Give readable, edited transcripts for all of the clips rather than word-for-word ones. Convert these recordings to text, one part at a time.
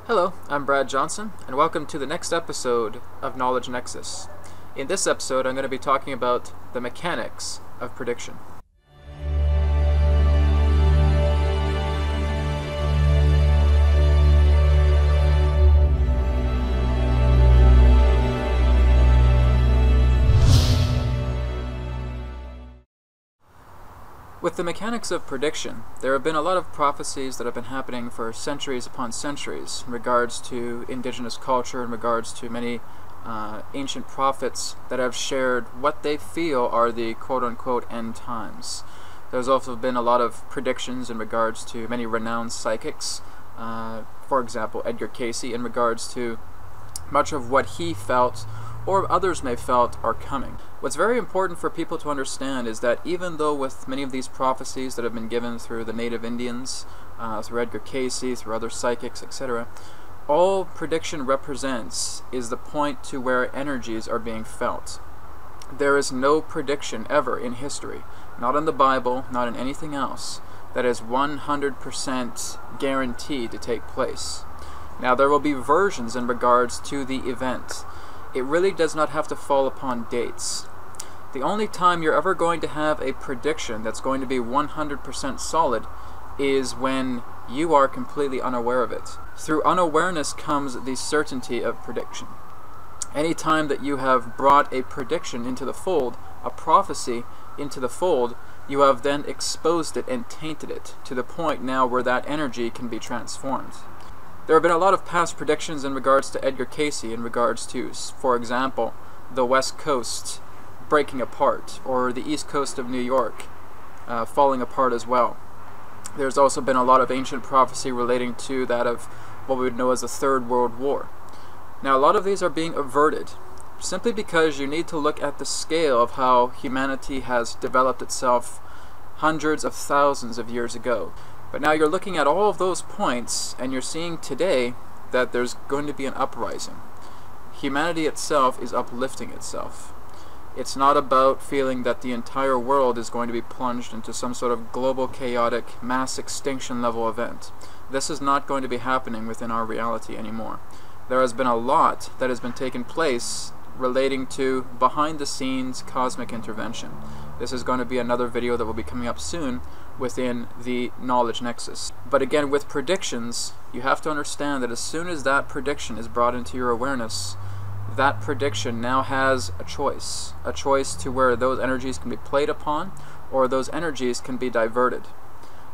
Hello, I'm Brad Johnson, and welcome to the next episode of Knowledge Nexus. In this episode, I'm going to be talking about the mechanics of prediction. With the mechanics of prediction, there have been a lot of prophecies that have been happening for centuries upon centuries in regards to indigenous culture, in regards to many ancient prophets that have shared what they feel are the quote-unquote end times. There's also been a lot of predictions in regards to many renowned psychics, for example Edgar Cayce, in regards to much of what he felt or others may felt are coming. What's very important for people to understand is that even though with many of these prophecies that have been given through the native Indians, through Edgar Cayce, through other psychics, etc., all prediction represents is the point to where energies are being felt. There is no prediction ever in history, not in the Bible, not in anything else, that is 100% guaranteed to take place. Now there will be versions in regards to the event. It really does not have to fall upon dates. The only time you're ever going to have a prediction that's going to be 100% solid is when you are completely unaware of it. Through unawareness comes the certainty of prediction. Any time that you have brought a prediction into the fold, a prophecy into the fold, you have then exposed it and tainted it to the point now where that energy can be transformed. There have been a lot of past predictions in regards to Edgar Cayce, in regards to, for example, the West Coast breaking apart, or the East Coast of New York falling apart as well. There's also been a lot of ancient prophecy relating to that of what we would know as the Third World War. Now a lot of these are being averted, simply because you need to look at the scale of how humanity has developed itself hundreds of thousands of years ago. But now you're looking at all of those points, and you're seeing today that there's going to be an uprising. Humanity itself is uplifting itself. It's not about feeling that the entire world is going to be plunged into some sort of global chaotic mass extinction level event. This is not going to be happening within our reality anymore. There has been a lot that has been taking place relating to behind the scenes cosmic intervention. This is going to be another video that will be coming up soon within the Knowledge Nexus. But again, with predictions, you have to understand that as soon as that prediction is brought into your awareness, that prediction now has a choice to where those energies can be played upon, or those energies can be diverted.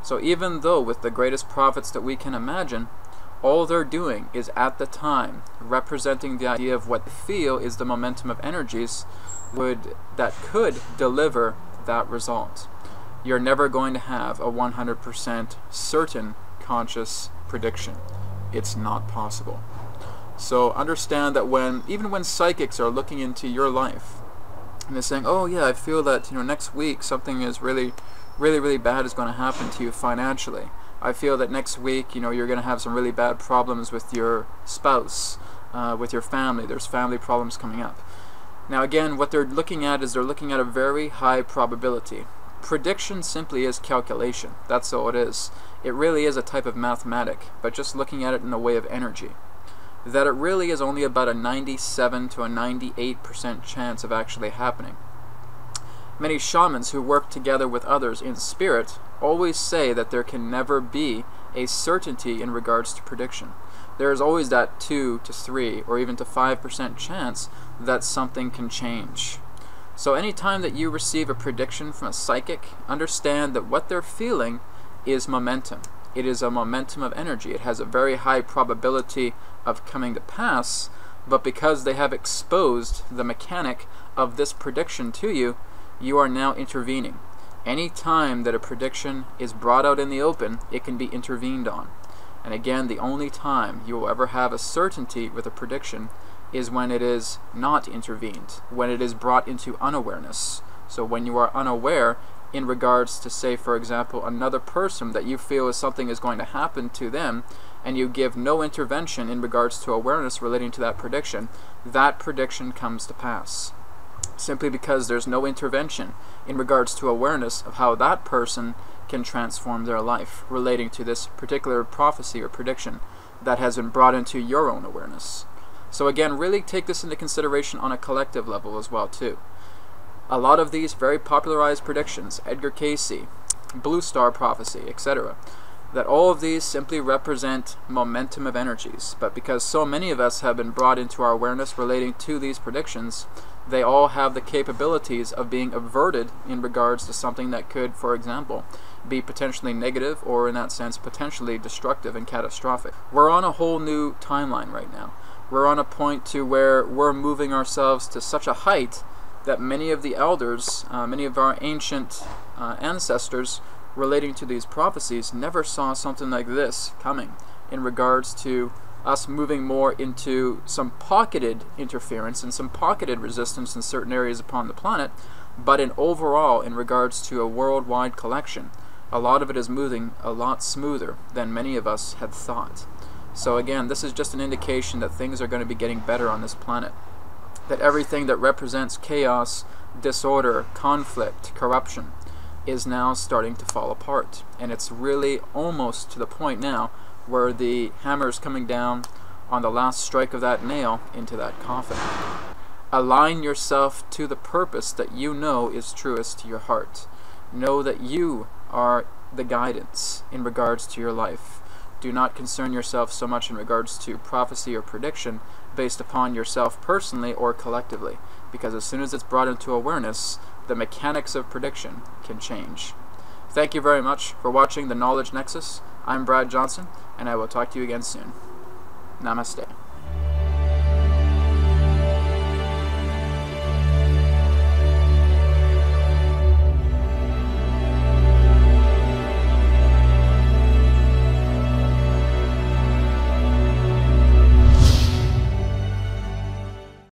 So even though with the greatest prophets that we can imagine, all they're doing is at the time representing the idea of what they feel is the momentum of energies that could deliver that result. You're never going to have a 100% certain conscious prediction. It's not possible. So understand that even when psychics are looking into your life and they're saying, oh yeah, I feel that next week something is really bad is going to happen to you financially. I feel that next week you're going to have some really bad problems with your spouse, with your family. There's family problems coming up. Now again, what they're looking at is they're looking at a very high probability. Prediction simply is calculation. That's all it is. It really is a type of mathematic, but just looking at it in the way of energy. That it really is only about a 97 to a 98% chance of actually happening. Many shamans who work together with others in spirit always say that there can never be a certainty in regards to prediction. There is always that 2 to 3 or even to 5% chance that something can change. So anytime that you receive a prediction from a psychic, understand that what they're feeling is momentum. It is a momentum of energy. It has a very high probability of coming to pass, but because they have exposed the mechanic of this prediction to you, you are now intervening. Any time that a prediction is brought out in the open, it can be intervened on. And again, the only time you will ever have a certainty with a prediction is when it is not intervened, when it is brought into unawareness. So when you are unaware in regards to, say, for example, another person that you feel is something is going to happen to them, and you give no intervention in regards to awareness relating to that prediction comes to pass. Simply because there's no intervention in regards to awareness of how that person can transform their life relating to this particular prophecy or prediction that has been brought into your own awareness. So again, really take this into consideration on a collective level as well too. A lot of these very popularized predictions, Edgar Cayce, Blue Star Prophecy, etc., that all of these simply represent momentum of energies, but because so many of us have been brought into our awareness relating to these predictions, they all have the capabilities of being averted in regards to something that could, for example, be potentially negative or in that sense potentially destructive and catastrophic. We're on a whole new timeline right now. We're on a point to where we're moving ourselves to such a height that many of the elders, many of our ancient ancestors relating to these prophecies never saw something like this coming in regards to us moving more into some pocketed interference and some pocketed resistance in certain areas upon the planet, but in overall, in regards to a worldwide collection, a lot of it is moving a lot smoother than many of us had thought. So again, this is just an indication that things are going to be getting better on this planet, that everything that represents chaos, disorder, conflict, corruption is now starting to fall apart, and it's really almost to the point now where the hammer is coming down on the last strike of that nail into that coffin. Align yourself to the purpose that you know is truest to your heart. Know that you are the guidance in regards to your life. Do not concern yourself so much in regards to prophecy or prediction based upon yourself personally or collectively, because as soon as it's brought into awareness, the mechanics of prediction can change. Thank you very much for watching the Knowledge Nexus. I'm Brad Johnson, and I will talk to you again soon. Namaste.